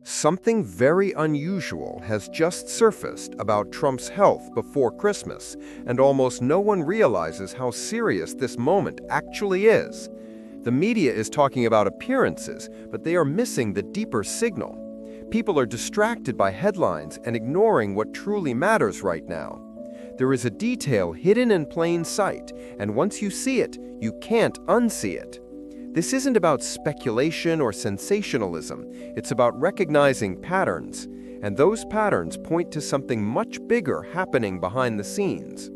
Something very unusual has just surfaced about Trump's health before Christmas, and almost no one realizes how serious this moment actually is. The media is talking about appearances, but they are missing the deeper signal. People are distracted by headlines and ignoring what truly matters right now. There is a detail hidden in plain sight, and once you see it, you can't unsee it. This isn't about speculation or sensationalism, it's about recognizing patterns, and those patterns point to something much bigger happening behind the scenes.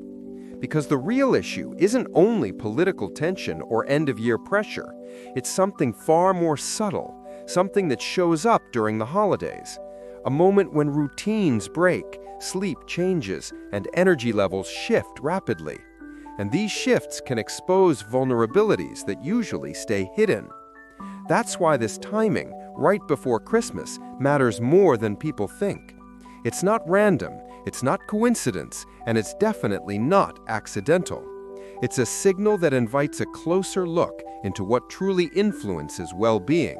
Because the real issue isn't only political tension or end-of-year pressure, it's something far more subtle, something that shows up during the holidays. A moment when routines break, sleep changes, and energy levels shift rapidly. And these shifts can expose vulnerabilities that usually stay hidden. That's why this timing, right before Christmas, matters more than people think. It's not random, it's not coincidence, and it's definitely not accidental. It's a signal that invites a closer look into what truly influences well-being.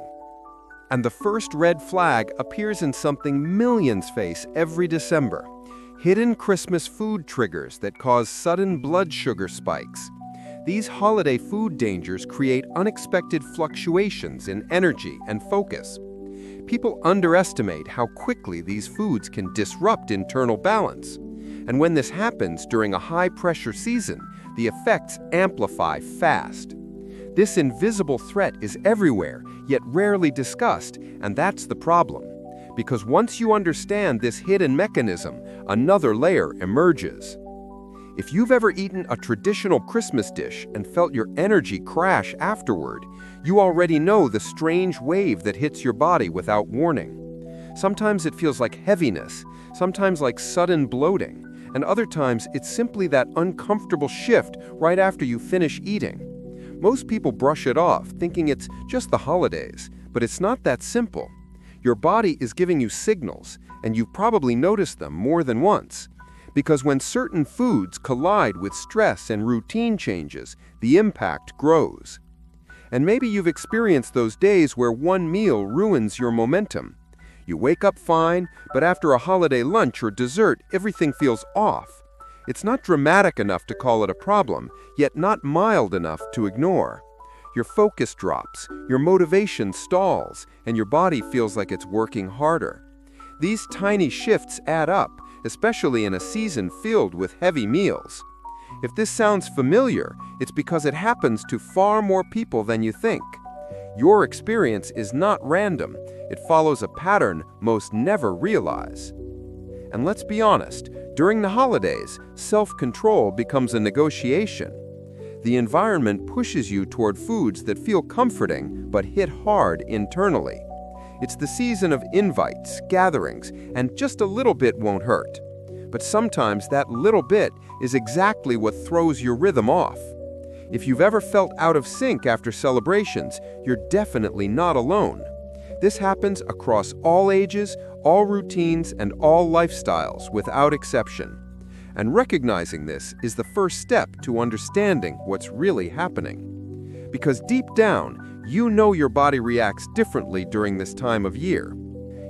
And the first red flag appears in something millions face every December: hidden Christmas food triggers that cause sudden blood sugar spikes. These holiday food dangers create unexpected fluctuations in energy and focus. People underestimate how quickly these foods can disrupt internal balance. And when this happens during a high-pressure season, the effects amplify fast. This invisible threat is everywhere, yet rarely discussed, and that's the problem. Because once you understand this hidden mechanism, another layer emerges. If you've ever eaten a traditional Christmas dish and felt your energy crash afterward, you already know the strange wave that hits your body without warning. Sometimes it feels like heaviness, sometimes like sudden bloating, and other times it's simply that uncomfortable shift right after you finish eating. Most people brush it off, thinking it's just the holidays, but it's not that simple. Your body is giving you signals, and you've probably noticed them more than once. Because when certain foods collide with stress and routine changes, the impact grows. And maybe you've experienced those days where one meal ruins your momentum. You wake up fine, but after a holiday lunch or dessert, everything feels off. It's not dramatic enough to call it a problem, yet not mild enough to ignore. Your focus drops, your motivation stalls, and your body feels like it's working harder. These tiny shifts add up, especially in a season filled with heavy meals. If this sounds familiar, it's because it happens to far more people than you think. Your experience is not random, it follows a pattern most never realize. And let's be honest, during the holidays, self-control becomes a negotiation. The environment pushes you toward foods that feel comforting but hit hard internally. It's the season of invites, gatherings, and just a little bit won't hurt. But sometimes that little bit is exactly what throws your rhythm off. If you've ever felt out of sync after celebrations, you're definitely not alone. This happens across all ages, all routines, and all lifestyles without exception. And recognizing this is the first step to understanding what's really happening. Because deep down, you know your body reacts differently during this time of year.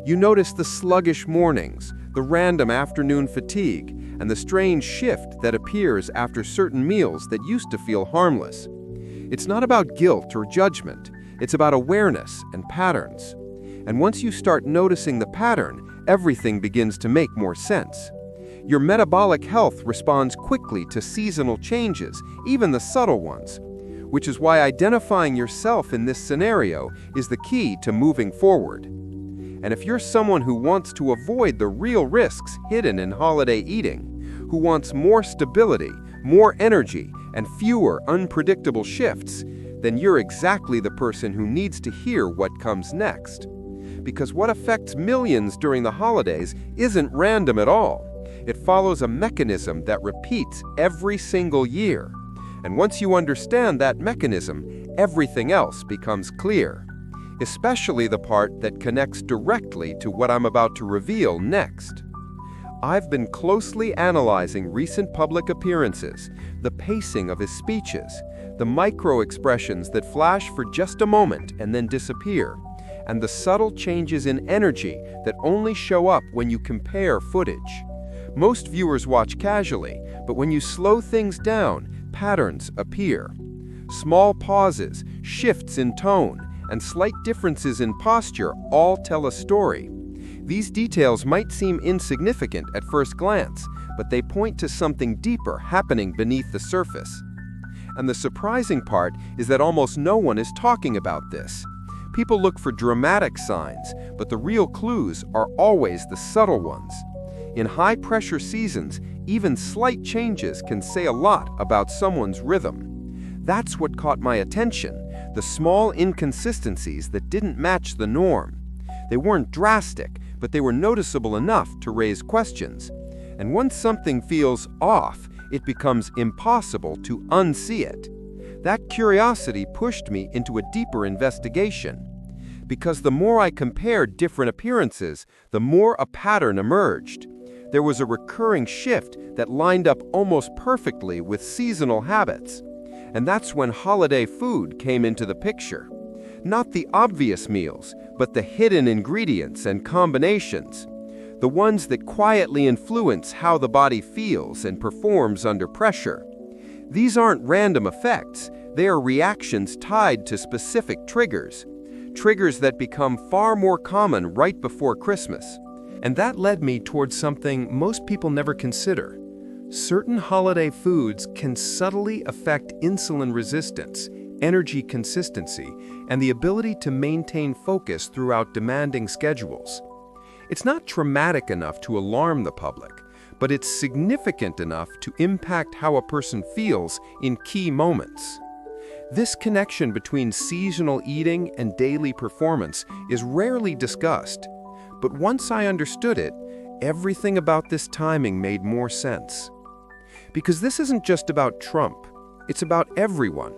You notice the sluggish mornings, the random afternoon fatigue, and the strange shift that appears after certain meals that used to feel harmless. It's not about guilt or judgment, it's about awareness and patterns. And once you start noticing the pattern, everything begins to make more sense. Your metabolic health responds quickly to seasonal changes, even the subtle ones, which is why identifying yourself in this scenario is the key to moving forward. And if you're someone who wants to avoid the real risks hidden in holiday eating, who wants more stability, more energy, and fewer unpredictable shifts, then you're exactly the person who needs to hear what comes next. Because what affects millions during the holidays isn't random at all. It follows a mechanism that repeats every single year. And once you understand that mechanism, everything else becomes clear. Especially the part that connects directly to what I'm about to reveal next. I've been closely analyzing recent public appearances, the pacing of his speeches, the micro-expressions that flash for just a moment and then disappear, and the subtle changes in energy that only show up when you compare footage. Most viewers watch casually, but when you slow things down, patterns appear. Small pauses, shifts in tone, and slight differences in posture all tell a story. These details might seem insignificant at first glance, but they point to something deeper happening beneath the surface. And the surprising part is that almost no one is talking about this. People look for dramatic signs, but the real clues are always the subtle ones. In high-pressure seasons, even slight changes can say a lot about someone's rhythm. That's what caught my attention, the small inconsistencies that didn't match the norm. They weren't drastic, but they were noticeable enough to raise questions. And once something feels off, it becomes impossible to unsee it. That curiosity pushed me into a deeper investigation. Because the more I compared different appearances, the more a pattern emerged. There was a recurring shift that lined up almost perfectly with seasonal habits. And that's when holiday food came into the picture. Not the obvious meals, but the hidden ingredients and combinations. The ones that quietly influence how the body feels and performs under pressure. These aren't random effects, they are reactions tied to specific triggers. Triggers that become far more common right before Christmas. And that led me towards something most people never consider. Certain holiday foods can subtly affect insulin resistance, energy consistency, and the ability to maintain focus throughout demanding schedules. It's not traumatic enough to alarm the public, but it's significant enough to impact how a person feels in key moments. This connection between seasonal eating and daily performance is rarely discussed, but once I understood it, everything about this timing made more sense. Because this isn't just about Trump, it's about everyone.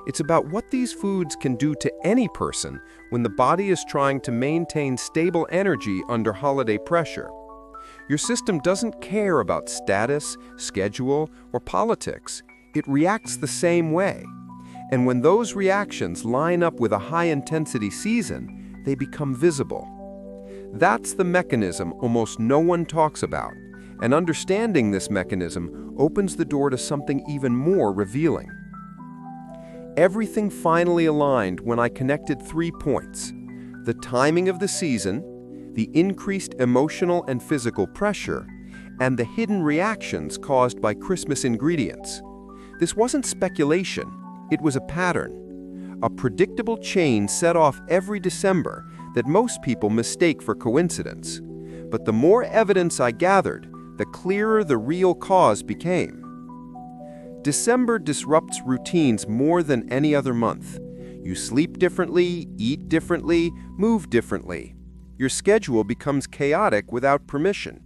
It's about what these foods can do to any person when the body is trying to maintain stable energy under holiday pressure. Your system doesn't care about status, schedule, or politics. It reacts the same way. And when those reactions line up with a high-intensity season, they become visible. That's the mechanism almost no one talks about, and understanding this mechanism opens the door to something even more revealing. Everything finally aligned when I connected 3 points: the timing of the season, the increased emotional and physical pressure, and the hidden reactions caused by Christmas ingredients. This wasn't speculation, it was a pattern, a predictable chain set off every December that most people mistake for coincidence. But the more evidence I gathered, the clearer the real cause became. December disrupts routines more than any other month. You sleep differently, eat differently, move differently. Your schedule becomes chaotic without permission,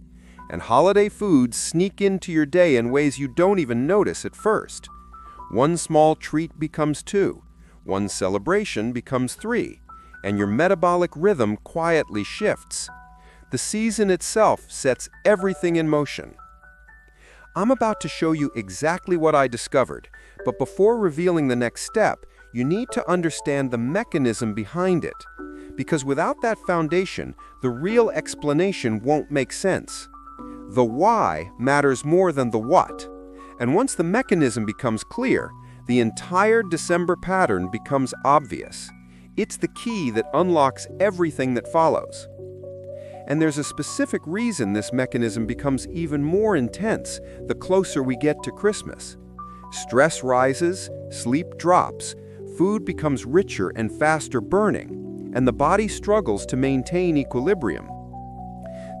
and holiday foods sneak into your day in ways you don't even notice at first. One small treat becomes 2, one celebration becomes 3, and your metabolic rhythm quietly shifts. The season itself sets everything in motion. I'm about to show you exactly what I discovered, but before revealing the next step, you need to understand the mechanism behind it. Because without that foundation, the real explanation won't make sense. The why matters more than the what. And once the mechanism becomes clear, the entire December pattern becomes obvious. It's the key that unlocks everything that follows. And there's a specific reason this mechanism becomes even more intense the closer we get to Christmas. Stress rises, sleep drops, food becomes richer and faster burning, and the body struggles to maintain equilibrium.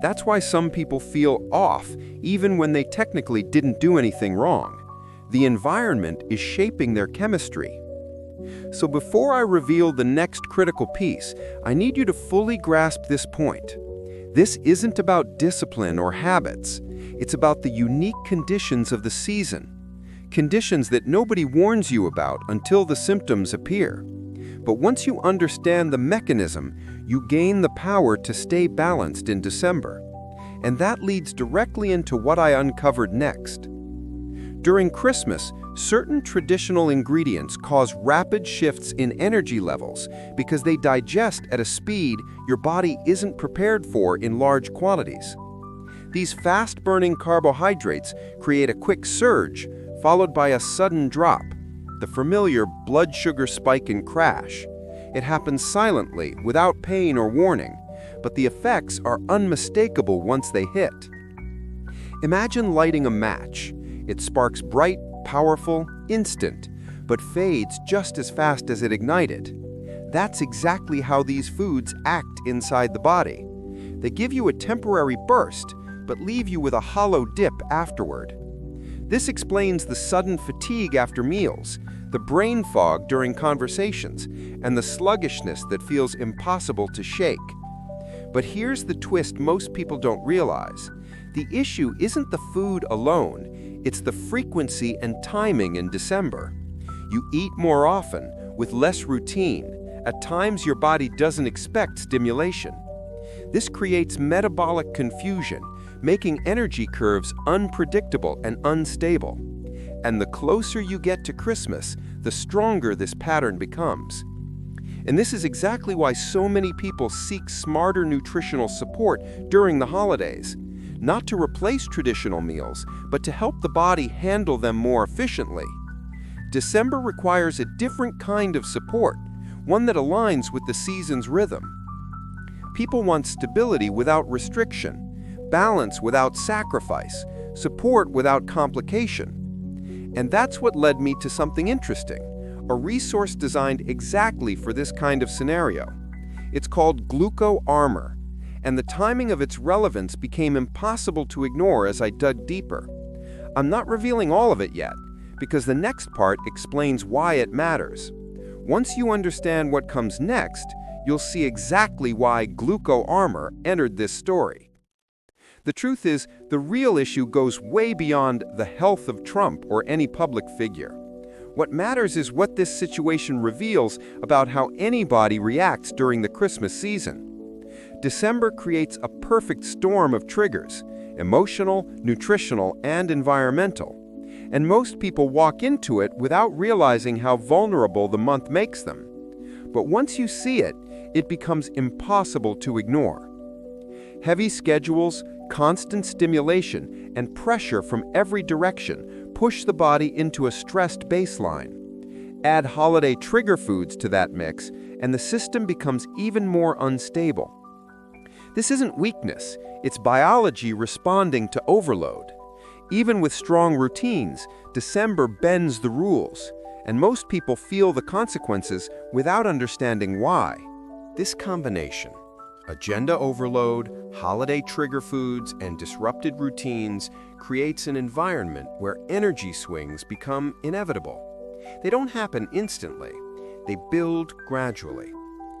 That's why some people feel off, even when they technically didn't do anything wrong. The environment is shaping their chemistry. So before I reveal the next critical piece, I need you to fully grasp this point. This isn't about discipline or habits. It's about the unique conditions of the season. Conditions that nobody warns you about until the symptoms appear. But once you understand the mechanism, you gain the power to stay balanced in December. And that leads directly into what I uncovered next. During Christmas, Certain traditional ingredients cause rapid shifts in energy levels because they digest at a speed your body isn't prepared for in large quantities. These fast-burning carbohydrates create a quick surge, followed by a sudden drop, the familiar blood sugar spike and crash. It happens silently, without pain or warning, but the effects are unmistakable once they hit. Imagine lighting a match. It sparks bright, powerful, instant, but fades just as fast as it ignited. That's exactly how these foods act inside the body. They give you a temporary burst, but leave you with a hollow dip afterward. This explains the sudden fatigue after meals, the brain fog during conversations, and the sluggishness that feels impossible to shake. But here's the twist most people don't realize. The issue isn't the food alone, it's the frequency and timing in December. You eat more often, with less routine. At times your body doesn't expect stimulation. This creates metabolic confusion, making energy curves unpredictable and unstable. And the closer you get to Christmas, the stronger this pattern becomes. And this is exactly why so many people seek smarter nutritional support during the holidays. Not to replace traditional meals, but to help the body handle them more efficiently. December requires a different kind of support, one that aligns with the season's rhythm. People want stability without restriction, balance without sacrifice, support without complication. And that's what led me to something interesting, a resource designed exactly for this kind of scenario. It's called Gluco Armor, and the timing of its relevance became impossible to ignore as I dug deeper. I'm not revealing all of it yet, because the next part explains why it matters. Once you understand what comes next, you'll see exactly why Gluco Armor entered this story. The truth is, the real issue goes way beyond the health of Trump or any public figure. What matters is what this situation reveals about how anybody reacts during the Christmas season. December creates a perfect storm of triggers, emotional, nutritional, and environmental. And most people walk into it without realizing how vulnerable the month makes them. But once you see it, it becomes impossible to ignore. Heavy schedules, constant stimulation, and pressure from every direction push the body into a stressed baseline. Add holiday trigger foods to that mix, and the system becomes even more unstable. This isn't weakness, it's biology responding to overload. Even with strong routines, December bends the rules, and most people feel the consequences without understanding why. This combination, agenda overload, holiday trigger foods, and disrupted routines, creates an environment where energy swings become inevitable. They don't happen instantly, they build gradually.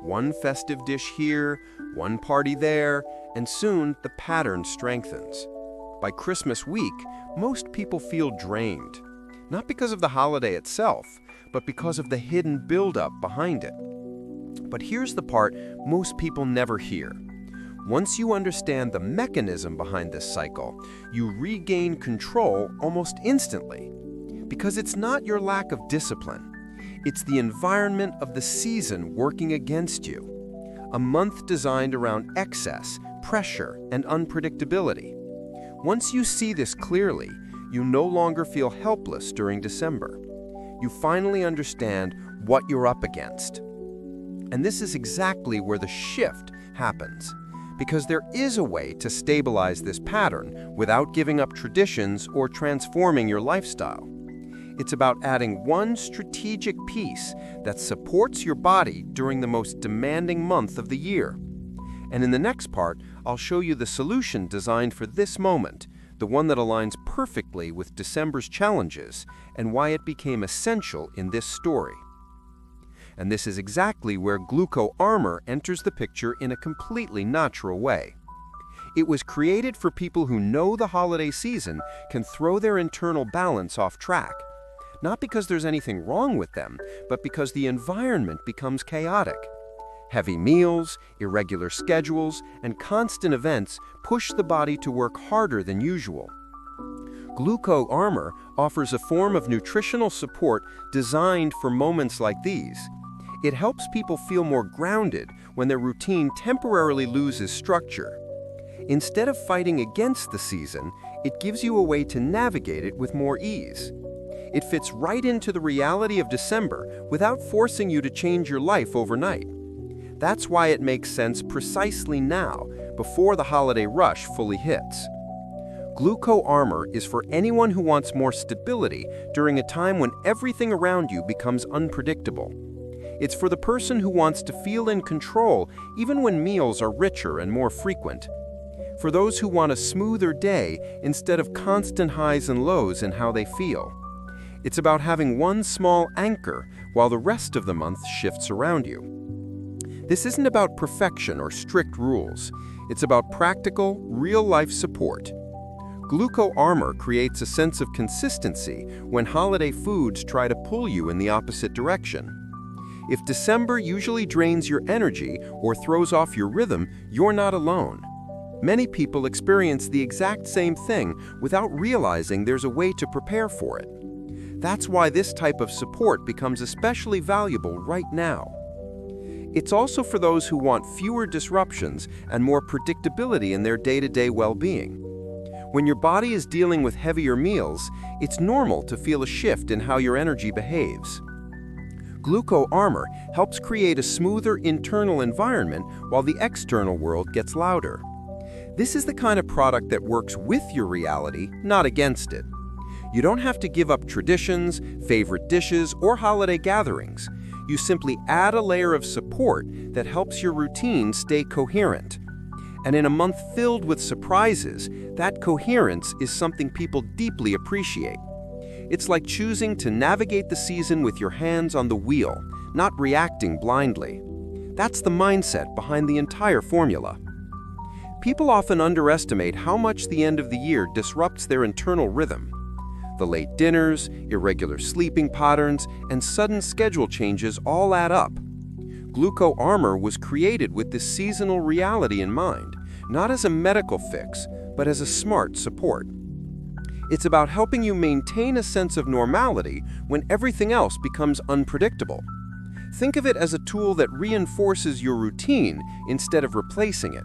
One festive dish here, one party there, and soon the pattern strengthens. By Christmas week, most people feel drained, not because of the holiday itself, but because of the hidden buildup behind it. But here's the part most people never hear. Once you understand the mechanism behind this cycle, you regain control almost instantly. Because it's not your lack of discipline. It's the environment of the season working against you. A month designed around excess, pressure, and unpredictability. Once you see this clearly, you no longer feel helpless during December. You finally understand what you're up against. And this is exactly where the shift happens, because there is a way to stabilize this pattern without giving up traditions or transforming your lifestyle. It's about adding one strategic piece that supports your body during the most demanding month of the year. And in the next part, I'll show you the solution designed for this moment, the one that aligns perfectly with December's challenges and why it became essential in this story. And this is exactly where Gluco Armor enters the picture in a completely natural way. It was created for people who know the holiday season can throw their internal balance off track. Not because there's anything wrong with them, but because the environment becomes chaotic. Heavy meals, irregular schedules, and constant events push the body to work harder than usual. Gluco Armor offers a form of nutritional support designed for moments like these. It helps people feel more grounded when their routine temporarily loses structure. Instead of fighting against the season, it gives you a way to navigate it with more ease. It fits right into the reality of December without forcing you to change your life overnight. That's why it makes sense precisely now, before the holiday rush fully hits. Gluco Armor is for anyone who wants more stability during a time when everything around you becomes unpredictable. It's for the person who wants to feel in control even when meals are richer and more frequent. For those who want a smoother day instead of constant highs and lows in how they feel. It's about having one small anchor while the rest of the month shifts around you. This isn't about perfection or strict rules. It's about practical, real-life support. Gluco Armor creates a sense of consistency when holiday foods try to pull you in the opposite direction. If December usually drains your energy or throws off your rhythm, you're not alone. Many people experience the exact same thing without realizing there's a way to prepare for it. That's why this type of support becomes especially valuable right now. It's also for those who want fewer disruptions and more predictability in their day-to-day well-being. When your body is dealing with heavier meals, it's normal to feel a shift in how your energy behaves. Gluco Armor helps create a smoother internal environment while the external world gets louder. This is the kind of product that works with your reality, not against it. You don't have to give up traditions, favorite dishes, or holiday gatherings. You simply add a layer of support that helps your routine stay coherent. And in a month filled with surprises, that coherence is something people deeply appreciate. It's like choosing to navigate the season with your hands on the wheel, not reacting blindly. That's the mindset behind the entire formula. People often underestimate how much the end of the year disrupts their internal rhythm. The late dinners, irregular sleeping patterns, and sudden schedule changes all add up. Gluco Armor was created with this seasonal reality in mind, not as a medical fix, but as a smart support. It's about helping you maintain a sense of normality when everything else becomes unpredictable. Think of it as a tool that reinforces your routine instead of replacing it.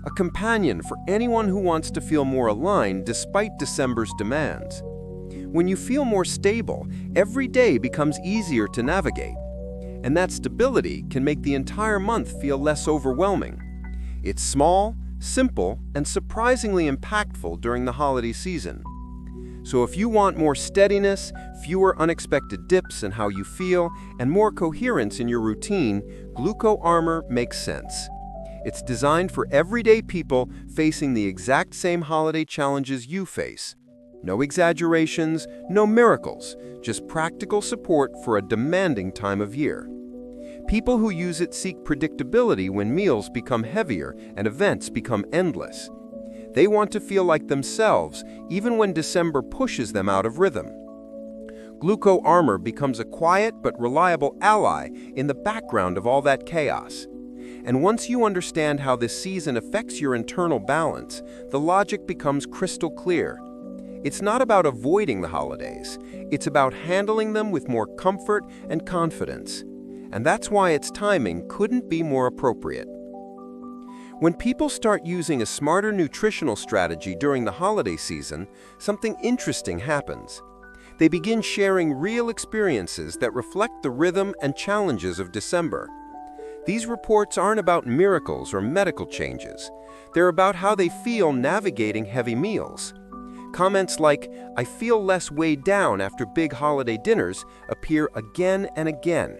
A companion for anyone who wants to feel more aligned despite December's demands. When you feel more stable, every day becomes easier to navigate. And that stability can make the entire month feel less overwhelming. It's small, simple, and surprisingly impactful during the holiday season. So if you want more steadiness, fewer unexpected dips in how you feel, and more coherence in your routine, Gluco Armor makes sense. It's designed for everyday people facing the exact same holiday challenges you face. No exaggerations, no miracles, just practical support for a demanding time of year. People who use it seek predictability when meals become heavier and events become endless. They want to feel like themselves, even when December pushes them out of rhythm. Gluco Armor becomes a quiet but reliable ally in the background of all that chaos. And once you understand how this season affects your internal balance, the logic becomes crystal clear. It's not about avoiding the holidays. It's about handling them with more comfort and confidence. And that's why its timing couldn't be more appropriate. When people start using a smarter nutritional strategy during the holiday season, something interesting happens. They begin sharing real experiences that reflect the rhythm and challenges of December. These reports aren't about miracles or medical changes. They're about how they feel navigating heavy meals. Comments like, "I feel less weighed down after big holiday dinners," appear again and again.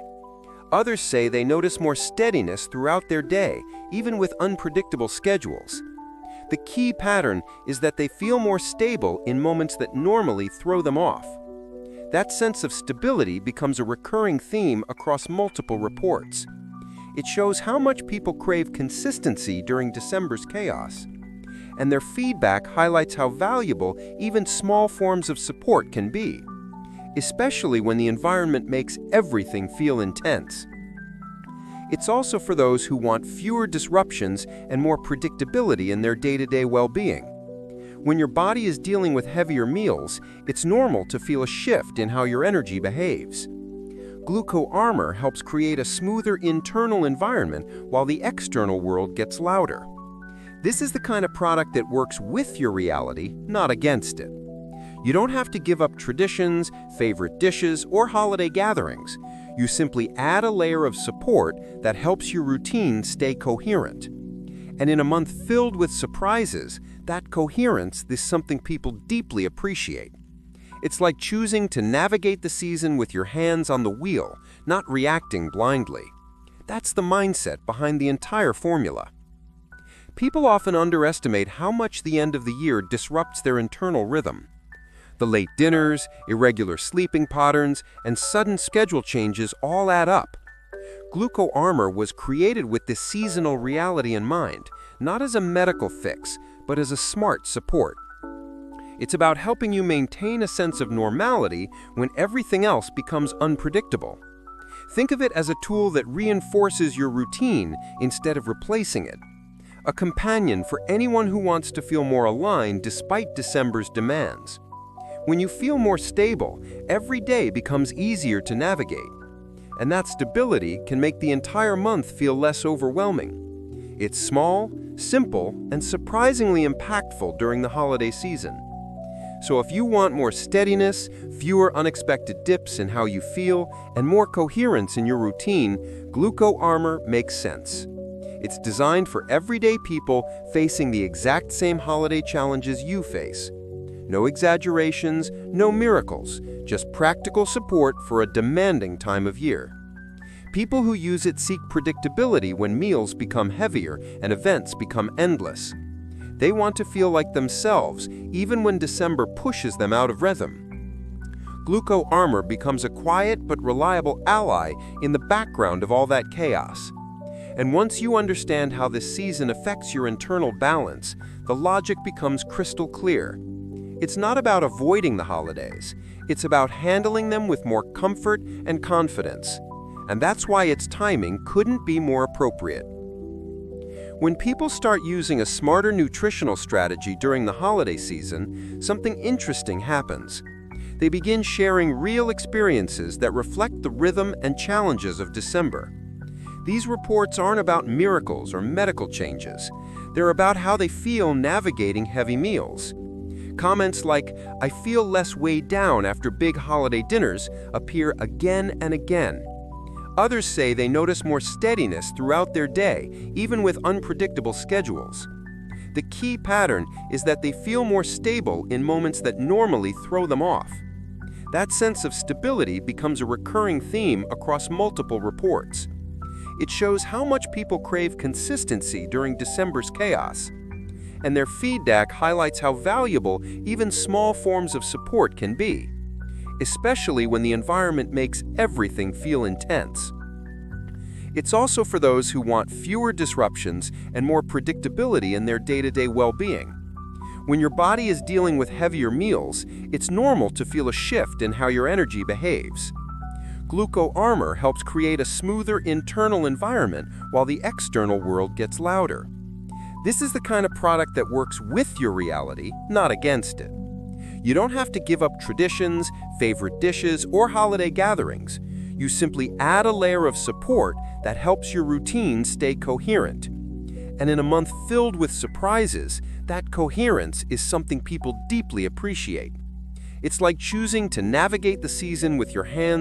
Others say they notice more steadiness throughout their day, even with unpredictable schedules. The key pattern is that they feel more stable in moments that normally throw them off. That sense of stability becomes a recurring theme across multiple reports. It shows how much people crave consistency during December's chaos. And their feedback highlights how valuable even small forms of support can be, especially when the environment makes everything feel intense. It's also for those who want fewer disruptions and more predictability in their day-to-day well-being. When your body is dealing with heavier meals, it's normal to feel a shift in how your energy behaves. Gluco Armor helps create a smoother internal environment while the external world gets louder. This is the kind of product that works with your reality, not against it. You don't have to give up traditions, favorite dishes, or holiday gatherings. You simply add a layer of support that helps your routine stay coherent. And in a month filled with surprises, that coherence is something people deeply appreciate. It's like choosing to navigate the season with your hands on the wheel, not reacting blindly. That's the mindset behind the entire formula. People often underestimate how much the end of the year disrupts their internal rhythm. The late dinners, irregular sleeping patterns, and sudden schedule changes all add up. Gluco Armor was created with this seasonal reality in mind, not as a medical fix, but as a smart support. It's about helping you maintain a sense of normality when everything else becomes unpredictable. Think of it as a tool that reinforces your routine instead of replacing it. A companion for anyone who wants to feel more aligned despite December's demands. When you feel more stable, every day becomes easier to navigate. And that stability can make the entire month feel less overwhelming. It's small, simple, and surprisingly impactful during the holiday season. So if you want more steadiness, fewer unexpected dips in how you feel, and more coherence in your routine, Gluco Armor makes sense. It's designed for everyday people facing the exact same holiday challenges you face. No exaggerations, no miracles, just practical support for a demanding time of year. People who use it seek predictability when meals become heavier and events become endless. They want to feel like themselves, even when December pushes them out of rhythm. Gluco Armor becomes a quiet but reliable ally in the background of all that chaos. And once you understand how this season affects your internal balance, the logic becomes crystal clear. It's not about avoiding the holidays. It's about handling them with more comfort and confidence. And that's why its timing couldn't be more appropriate. When people start using a smarter nutritional strategy during the holiday season, something interesting happens. They begin sharing real experiences that reflect the rhythm and challenges of December. These reports aren't about miracles or medical changes. They're about how they feel navigating heavy meals. Comments like, "I feel less weighed down after big holiday dinners," appear again and again. Others say they notice more steadiness throughout their day, even with unpredictable schedules. The key pattern is that they feel more stable in moments that normally throw them off. That sense of stability becomes a recurring theme across multiple reports. It shows how much people crave consistency during December's chaos. And their feedback highlights how valuable even small forms of support can be, especially when the environment makes everything feel intense. It's also for those who want fewer disruptions and more predictability in their day-to-day well-being. When your body is dealing with heavier meals, it's normal to feel a shift in how your energy behaves. Gluco Armor helps create a smoother internal environment while the external world gets louder. This is the kind of product that works with your reality, not against it. You don't have to give up traditions, favorite dishes, or holiday gatherings. You simply add a layer of support that helps your routine stay coherent. And in a month filled with surprises, that coherence is something people deeply appreciate. It's like choosing to navigate the season with your hands